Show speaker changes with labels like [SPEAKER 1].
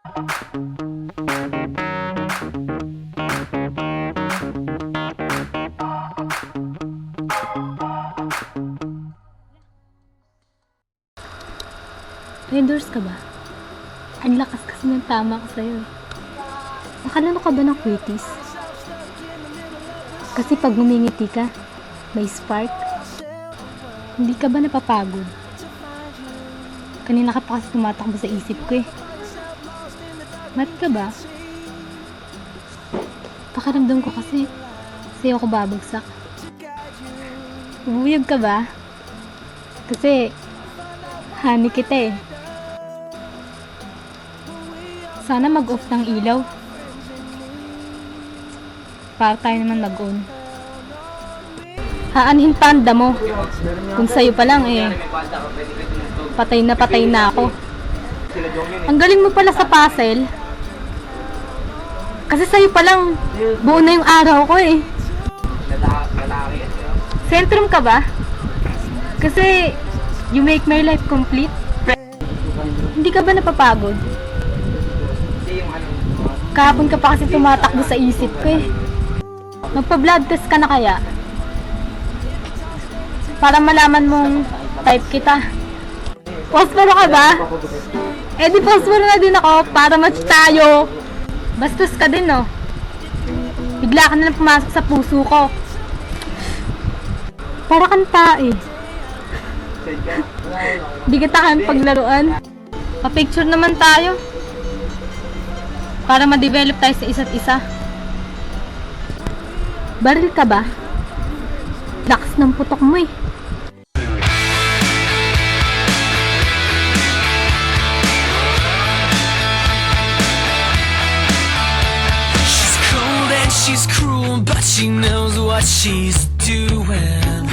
[SPEAKER 1] Red doors ka ba? Ang lakas kasi ng tama ko sa'yo eh. Nakalano ka ba ng quitis? Kasi pag ngumingiti ka, may spark. Hindi ka ba napapagod? Kanina ka pa kasi tumatakbo sa isip ko eh. Mat ka ba? Pakiramdam ko kasi sa'yo ko babagsak. Bubuyog ka ba? Kasi honey kita eh. Sana mag-off ng ilaw. Para tayo naman mag-on. Haanhin panda mo. Kung sa'yo pa lang eh. Patay na ako. Ang galing mo pala sa puzzle. Kasi sa'yo pa lang buo na yung araw ko eh. Sentrum ka ba? Kasi you make my life complete. Hindi ka ba napapagod? Kahapon ka pa kasi tumatakbo sa isip ko eh. Magpa-blood test ka na kaya? Para malaman mong type kita. Posporo ka ba? Eh di posporo na din ako para match tayo. Bastos ka din no? Bigla ka na lang pumasok sa puso ko. Para kang tae. Di kita kan paglaruan. Pa-picture naman tayo. Para ma-develop tayo sa isa't isa. Baril ka ba? Lakas ng putok mo eh.
[SPEAKER 2] She's cold and she's cruel, but she knows what she's doing.